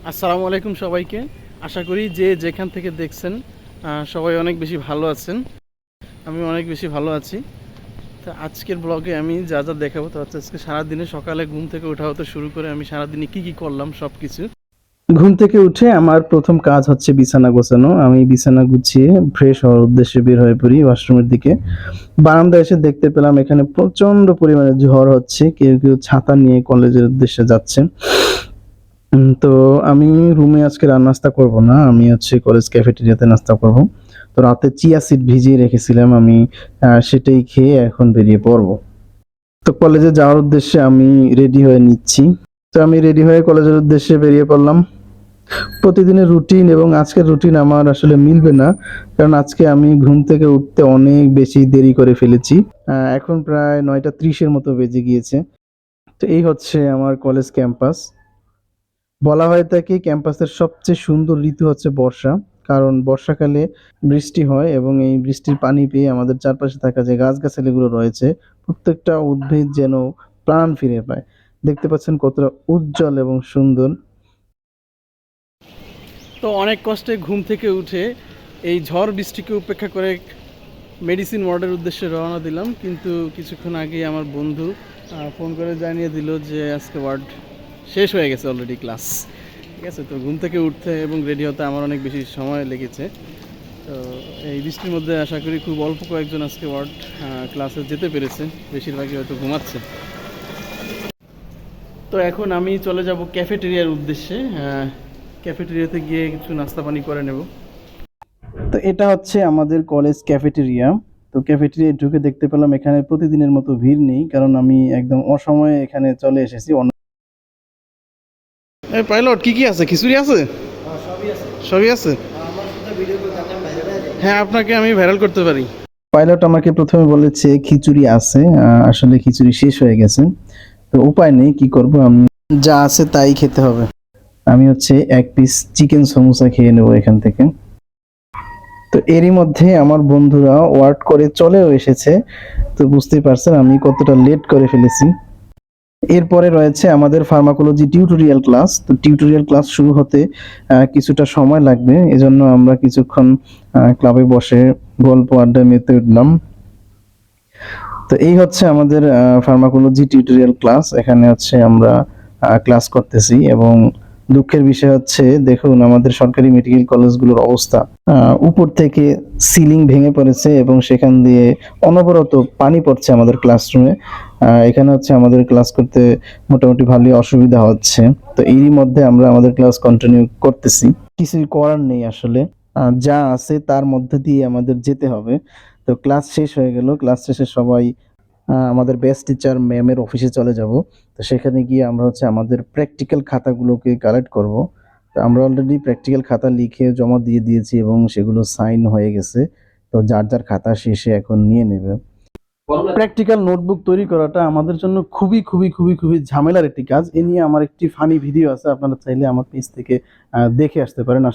আসসালামু আলাইকুম সবাইকে। আশা করি যে যেখান থেকে দেখছেন সবাই অনেক বেশি ভালো আছেন। আমি অনেক বেশি ভালো আছি। তো আজকের ব্লগে আমি যা যা দেখাবো তা হচ্ছে আজকে সারাদিনে সকালে ঘুম থেকে ওঠা হতে শুরু করে আমি সারাদিনে কী কী করলাম সব কিছু। ঘুম থেকে উঠে আমার প্রথম কাজ হচ্ছে বিছানা গোছানো। আমি বিছানা গুছিয়ে ফ্রেশ হওয়ার উদ্দেশ্যে বের হয়ে পড়ি ওয়াশরুমের দিকে। বারান্দায় এসে দেখতে পেলাম এখানে প্রচন্ড পরিমাণে ঝড় হচ্ছে, কেউ কেউ ছাতা নিয়ে কলেজের উদ্দেশ্যে যাচ্ছে। তো আমি রুমে আজকে নাস্তা করব না, আমি হচ্ছে কলেজ ক্যাফেটেরিয়াতে নাস্তা করব। তো রাতে চিয়া সিড ভিজিয়ে রেখেছিলাম আমি, সেটাই খেয়ে এখন বেরিয়ে পড়ব। তো কলেজে যাওয়ার উদ্দেশ্যে আমি রেডি হয়ে নিচ্ছি। তো আমি রেডি হয়ে কলেজের উদ্দেশ্যে বেরিয়ে পড়লাম। প্রতিদিনের রুটিন এবং আজকের রুটিন আমার আসলে মিলবে না, কারণ আজকে আমি ঘুম থেকে উঠতে অনেক বেশি দেরি করে ফেলেছি। এখন প্রায় 9:30 মতো বেজে গিয়েছে। তো এই হচ্ছে আমার কলেজ ক্যাম্পাস। বলা হয়ে থাকে ক্যাম্পাসের সবচেয়ে সুন্দর ঋতু হচ্ছে বর্ষা, কারণ বর্ষাকালে বৃষ্টি হয় এবং এই বৃষ্টির পানি পেয়ে আমাদের চারপাশে থাকা যে গাছগাছালিগুলো রয়েছে প্রত্যেকটা উদ্ভিদ যেন প্রাণ ফিরে পায়। দেখতে পাচ্ছেন কতটা উজ্জ্বল এবং সুন্দর। তো অনেক কষ্টে ঘুম থেকে উঠে এই ঝড় বৃষ্টিকে উপেক্ষা করে মেডিসিন ওয়ার্ডের উদ্দেশ্যে রওনা দিলাম, কিন্তু কিছুক্ষণ আগেই আমার বন্ধু ফোন করে জানিয়ে দিল যে আজকে ওয়ার্ড শেষ হয়ে গেছে অলরেডি ক্লাস। ঠিক আছে, তো ঘুম থেকে উঠতে এবং রেডি হতে আমার অনেক বেশি সময় লেগেছে। তো এই বৃষ্টির মধ্যে আশা করি খুব অল্প কয়েকজন আজকে ওয়ার্ড ক্লাসে যেতে পেরেছে, বেশিরভাগই হয়তো ঘুমাচ্ছে। তো এখন আমি চলে যাব ক্যাফেটেরিয়ার উদ্দেশ্যে। ক্যাফেটেরিয়াতে গিয়ে কিছু নাস্তা পানি করে নেব। তো এটা হচ্ছে আমাদের কলেজ ক্যাফেটেরিয়া। তো ক্যাফেটেরিয়ায় ঢুকে দেখতে পেলাম এখানে প্রতিদিনের মতো ভিড় নেই, কারণ আমি একদম অসময়ে এখানে চলে এসেছি। এই পাইলট কি কি আছে? খিচুড়ি আছে? সবই আছে। হ্যাঁ, আপনাকে আমি ভাইরাল করতে পারি। পাইলট আমাকে প্রথমে বলেছে খিচুড়ি আছে, আসলে খিচুড়ি শেষ হয়ে গেছে। তো উপায় নেই, কি করব, আমি যা আছে তাই খেতে হবে। আমি হচ্ছে এক পিস চিকেন সমোসা খেয়ে নেবো এখান থেকে। তো এরই মধ্যে আমার বন্ধুরা ওয়ার্ড করে চলেও এসেছে। তো বুঝতেই পারছেন আমি কতটা লেট করে ফেলেছি। এরপরে রয়েছে আমাদের ফার্মাকোলজি টিউটোরিয়াল ক্লাস। তো টিউটোরিয়াল ক্লাস শুরু হতে কিছুটা সময় লাগবে, এজন্য আমরা কিছুক্ষণ ক্লাবে বসে গল্প আড্ডা মেতে উঠলাম। তো এই হচ্ছে আমাদের ফার্মাকোলজি টিউটোরিয়াল ক্লাস। এখানে হচ্ছে আমরা ক্লাস করতেছি এবং দুঃখের বিষয় হচ্ছে দেখুন আমাদের সরকারি মেডিকেল কলেজগুলোর অবস্থা। উপর থেকে সিলিং ভেঙে পড়েছে এবং সেখান দিয়ে অনবরত পানি পড়ছে আমাদের ক্লাসরুমে। এখানে হচ্ছে আমাদের ক্লাস করতে মোটামুটি ভালোই অসুবিধা হচ্ছে। তো এরই মধ্যে আমরা আমাদের ক্লাস কন্টিনিউ করতেছি। কিছুই করার নেই আসলে, যা আছে তার মধ্যে দিয়ে আমাদের যেতে হবে। তো ক্লাস শেষ হয়ে গেল। ক্লাস শেষে সবাই আমাদের বেস্ট টিচার ম্যামের অফিসে চলে যাব। তো সেখানে গিয়ে আমরা হচ্ছে আমাদের প্র্যাকটিক্যাল খাতাগুলোকে কালেক্ট করব। তো আমরা অলরেডি প্র্যাকটিক্যাল খাতা লিখে জমা দিয়ে দিয়েছি এবং সেগুলো সাইন হয়ে গেছে। তো যার যার খাতা শেষে এখন নিয়ে নেবে। প্র্যাকটিক্যাল নোটবুক তৈরি করাটা আমাদের জন্য খুবই খুবই খুবই খুবই ঝামেলার একটি কাজ। এ নিয়ে আমার একটি ফানি ভিডিও আছে, আপনারা চাইলে আমার পেজ থেকে দেখে আসতে পারেন।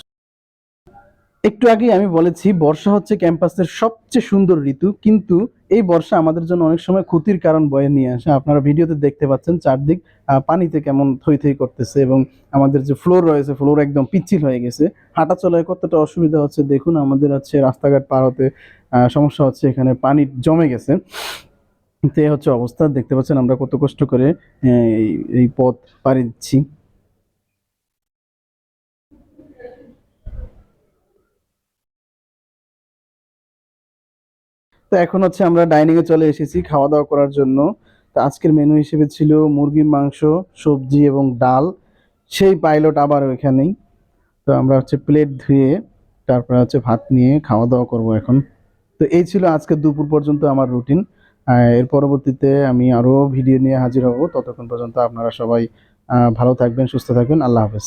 একটু আগেই আমি বলেছি বর্ষা হচ্ছে ক্যাম্পাসের সবচেয়ে সুন্দর ঋতু, কিন্তু এই বর্ষা আমাদের জন্য অনেক সময় ক্ষতির কারণ বয়ে নিয়ে আসে। আপনারা ভিডিওতে দেখতে পাচ্ছেন চারদিক পানিতে কেমন থই থই করতেছে এবং আমাদের যে ফ্লোর রয়েছে ফ্লোর একদম পিচ্ছিল হয়ে গেছে। হাঁটা চলায় কতটা অসুবিধা হচ্ছে দেখুন, আমাদের হচ্ছে রাস্তাঘাট পার হতে সমস্যা হচ্ছে, এখানে পানি জমে গেছে। তো এই হচ্ছে অবস্থা, দেখতে পাচ্ছেন আমরা কত কষ্ট করে এই পথ পাড়ি দিচ্ছি। তো এখন হচ্ছে আমরা ডাইনিং এ চলে এসেছি খাওয়া দাওয়া করার জন্য। তো আজকের মেনু হিসেবে ছিল মুরগির মাংস, সবজি এবং ডাল। সেই পাইলট আবার ওইখানেই। তো আমরা হচ্ছে প্লেট ধুয়ে তারপরে হচ্ছে ভাত নিয়ে খাওয়া দাওয়া করব এখন। তো এই ছিল আজকে দুপুর পর্যন্ত আমার রুটিন। এর পরবর্তীতে আমি আরো ভিডিও নিয়ে হাজির হব। ততক্ষণ পর্যন্ত আপনারা সবাই ভালো থাকবেন, সুস্থ থাকবেন। আল্লাহ হাফেজ।